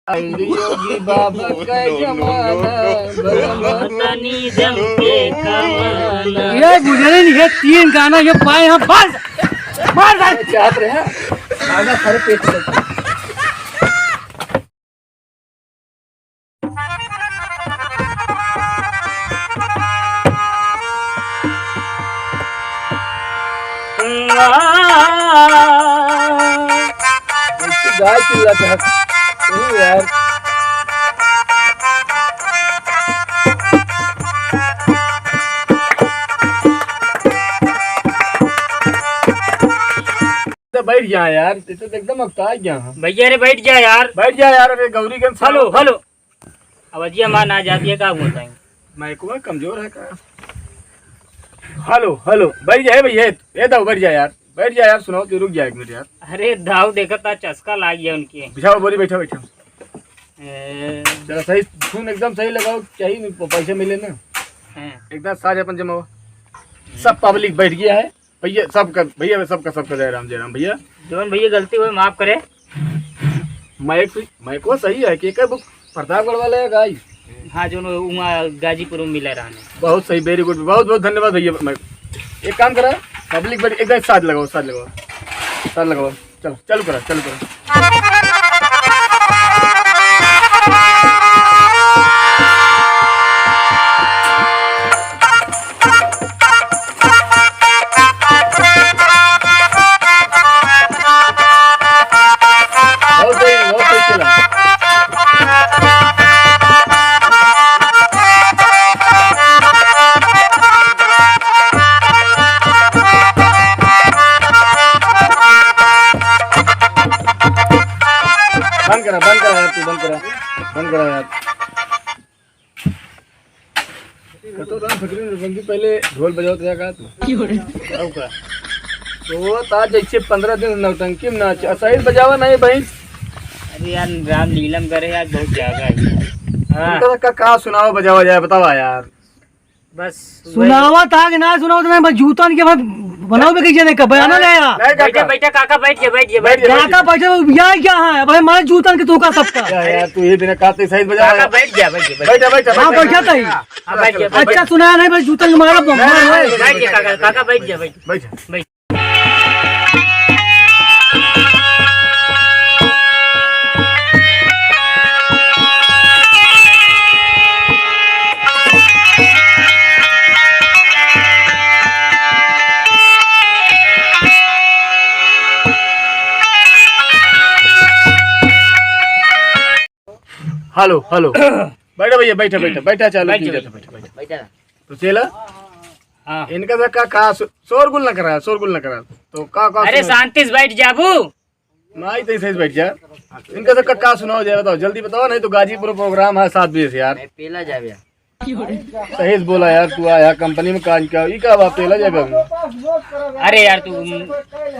योगी बाबा का जमाना तनी जम के कमाना। ये गुजरे नहीं है 3 गाना ये पाए हम बस मार दे चाहत रहे आधा खरे पेट से गाय चिल्लाते हैं यार। बैठ जा यार, तो एकदम अवता गया भैया रे बैठ जा यार, बैठ जा यार। अरे गौरी गंज हेलो हेलो अवजिया मां ना जाती है, क्या बोलता है मैं को कमजोर है का। हेलो हेलो बैठ जा भैया, ये दो बैठ जा यार, बैठ जा यार। सुनाओ तो रुक जाए 1 मिनट यार। अरे दाव देखा था चस्का लाग गया उनके। बिछाओ बोली, बैठा बैठा जरा सही खून एकदम सही लगाओ, चाहिए पैसे मिले ना एकदम साझ अपन जमा। सब पब्लिक बैठ गया है भैया, सबका भैया सबका जय राम भैया। जोन भैया गलती हुई माफ करे। मैं को सही है कि बुक प्रतापगढ़ वाले है गाय। हाँ जो गाजीपुर में मिला रहने। बहुत सही, वेरी गुड, बहुत बहुत धन्यवाद भैया। मैं एक काम करा, पब्लिक बैठ एकदम साथ लगाओ चलो चालू करा। बंद करा यार। पहले ढोल बजाओ तो आज जैसे 15 दिन नौटंकी में नाच सही बजावा नहीं भाई। अरे यार राम लीलम करे यार, बहुत जगह है। कहा सुनाओ बजावा जाए बतावा यार। बस सुनावा था कि ना सुनाओ तो मैं जूता के बाद बनाओ भी किसी ने का बयाना ले यार। बैठा काका बैठ जा काका बैठा यार क्या है भाई हमारे जूता के तो का सबका यार तू ये बिना काते सही बजा। काका बैठ जा हां बैठा था। अच्छा सुनाया नहीं भाई जूता के मारा बैठ जा काका बैठ जा बैठ। हेलो बैठा भैया, बैठा चालू बैठा तो चला। हाँ इनका का शोरगुल न करा तो का अरे शांति से बैठ जाबू। नहीं तो सही बैठ जा। इनका का सुनाओ जाए बताओ, जल्दी बताओ नहीं तो गाजीपुर प्रोग्राम है 7 बजे से यार। पेला जावे सही बोला यार, तू आया कंपनी में काज क्या ई का बाप पेला जावे। अरे यार तू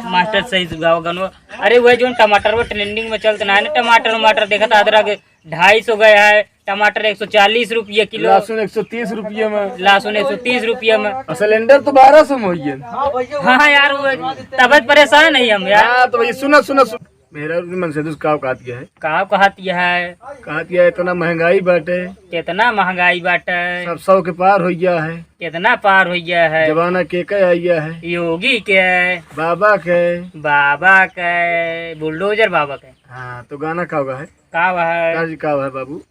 मास्टर सही गाओ गनो। अरे वह जो टमाटर वो ट्रेंडिंग में चलता ना टमाटर देखा था अदरक 250 गया है, टमाटर 140 रुपये किलो, लहसुन 130 रुपये में, लहसुन 130 रुपये में, सिलेंडर तो 1200 में हुई। हाँ यार तबियत परेशान है हम यार। तो सुना मेरा मन से काव कहती है कहती है इतना महंगाई बाटे, कितना महंगाई बाटे, सब 100 के पार हो गया है। कितना पार हो गया है, जमाना के आइया है, योगी के बाबा के बुलडोजर बाबा के। हाँ तो गाना का है बाबू।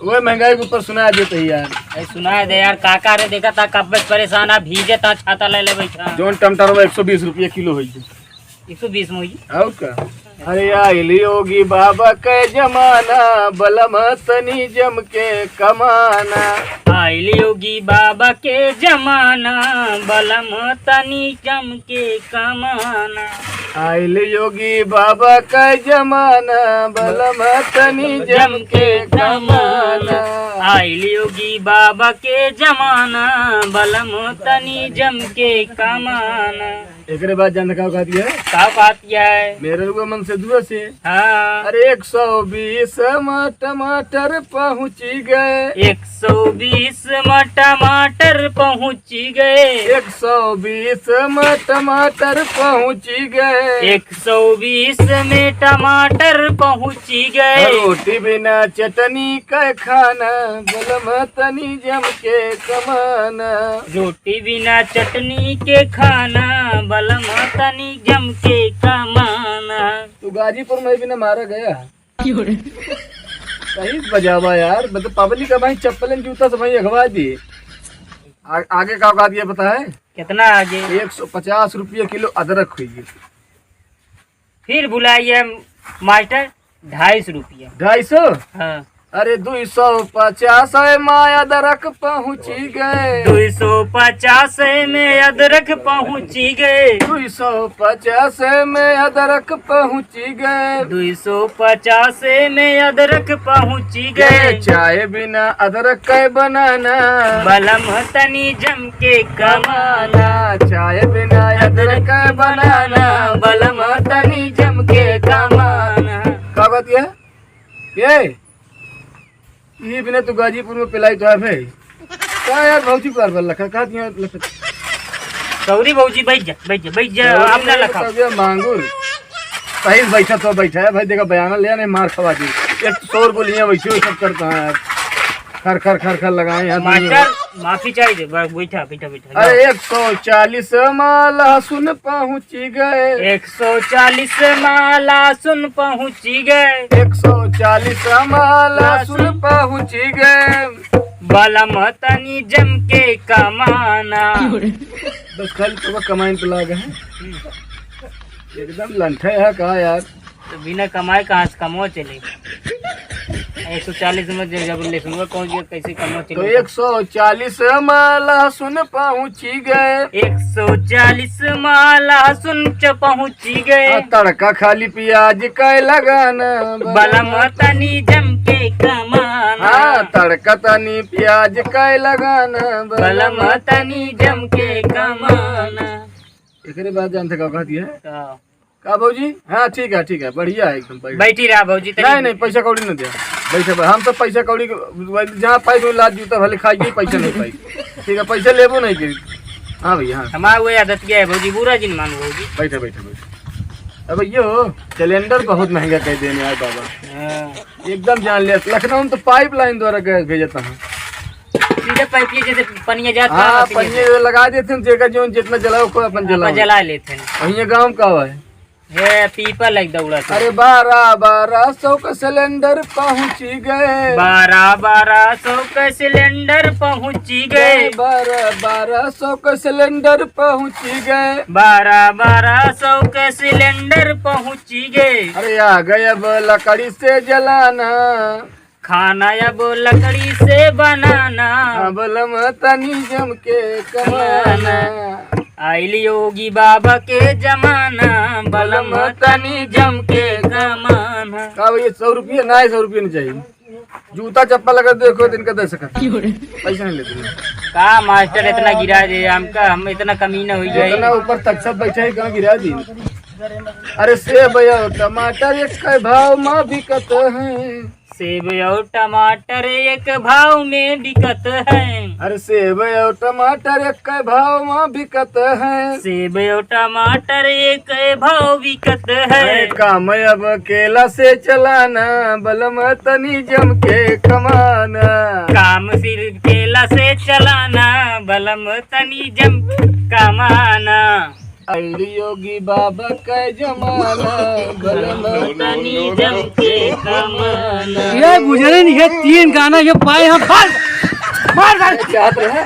वो महंगाई के ऊपर सुना देते ही यार। सुना दे यार काका रे देखा था कब परेशान है, भीजे था छाता ले बैठा। जोन टमाटर 120 रुपये किलो हो 120 में और का। अरे आइली योगी बाबा के जमाना, बलम तनी जम के कमाना। आइली योगी बाबा के जमाना, बलम तनी जम के कमाना। आइली योगी बाबा का जमाना, बलम तनी जम के कमाना। आइली योगी बाबा के जमाना, बलम तनी जम के कमाना। एकरे बाद जान का कहती है का बात किया है? मेरे लोग मन से दूर से हाँ अरे 120 टमाटर पहुँची गए 120 में टमाटर पहुँची गए 120 टमाटर पहुँची गए 120 में टमाटर पहुँची गए रोटी बिना चटनी का खाना बलम तनी जम के कमाना रोटी बिना चटनी के खाना बलम तनी जम के कमाना। तू गाजीपुर में भी ना मारा गया सही बजावा यार मतलब पब्लिक का भाई चप्पल जूता से भाई अगवा दिए आगे का औकात ये पता है कितना आगे? 150 रुपये किलो अदरक हुई फिर बुलाइए मास्टर 250 रुपया। 250 हाँ अरे 250 में अदरक पहुँची गए 250 में अदरक पहुँची गए 250 में अदरक पहुँची गए 250 में अदरक पहुँची गए चाय बिना अदरक का बनाना बलम तनी जम के कमाना चाय बिना अदरक का बनाना बलम तनी जम के कमाना। क्या बात ये बिना तो गाजीपुर में पिलाई तो है भाई क्या यार बहुत ही बार लखा कहा दिया लखा सौरी भाजी बैठ जा अपना लखा मांगुर सही बैठा तो बैठा है भाई देखा बयाना ले नहीं मार खवा दी 100 बोलियां वैसे सब करता है यार खर खर खर खर लगाए यहाँ मास्टर माफी चाहिए बैठा अरे 140 में लहसुन पहुँची गए 140 में लहसुन पहुँची गए 140 में लहसुन पहुँची गए बलम तनी जम के कमाना। बस खाली तो कमाइन पे लागे है एकदम लंठे है कहा यार तो बिना कमाए कहाँ से कमो चले 140 में जब लहसुन पहुँच गया कैसे कमो तो चले 140 में लहसुन पहुँची गए 140 में लहसुन पहुँची गए तड़का खाली प्याज का लगाना बलम तनी जम के कमाना हाँ तड़का तनी प्याज का लगाना बलम तनी जम के कमाना। एकरे बाद जानते का कहती है का भौजी हाँ ठीक है बढ़िया है एकदम बैठी रहा भौजी नहीं पैसा कौड़ी न दिया बैठे हम सब पैसा कौड़ी जहाँ पाई तो लाद जूता भले खाइए पैसा नहीं पाई ठीक है पैसा लेबो नहीं करी हाँ भैया हाँ हमारा वो आदत क्या है भौजी बुरा जिन मानो भौजी बैठे अब यो सिलेंडर बहुत महंगा कह देने यार बाबा एकदम जान लिया लखनऊ में तो पाइपलाइन द्वारा गैस भेजता हूँ सीधे पाइप जैसे पनिया जाता हाँ पनिया लगा देते हैं जो जितना जलाओ को अपन जला लेते हैं वही गाँव का हुआ है पीपल एक दौड़ा अरे 1200 का सिलेंडर पहुँची गए 1200 का सिलेंडर पहुँची गए 1200 का सिलेंडर पहुँची गए 1200 का सिलेंडर पहुँची गए अरे आ गए अब लकड़ी से जलाना खाना अब लकड़ी से बनाना बलम तनी जम के कमाना आइल योगी बाबा के जमाना बलम तनी जम के कमाना। का भैया 100 रुपये ना 100 रुपये नहीं चाहिए जूता चप्पल अगर देखो तो इनका दे सका पैसा नहीं लेते का मास्टर इतना गिरा दे हम इतना कमी न हो जाए इतना ऊपर तक सब बैठा है कहाँ गिरा दी अरे सेब टमाटर एक भाव में बिकत है सेब और टमाटर एक भाव में बिकत है अरे सेब और टमाटर एक भाव में बिकत है सेब और टमाटर एक भाव बिकत है काम अब केला से चलाना बलम तनी जम के कमाना काम सिर्फ केला से चलाना बलम तनी जम कमाना योगी बाबा का जमाना बलम तनी जम के कमाना। ये गुजरे नहीं है 3 गाना ये पाए हम मार चाहते हैं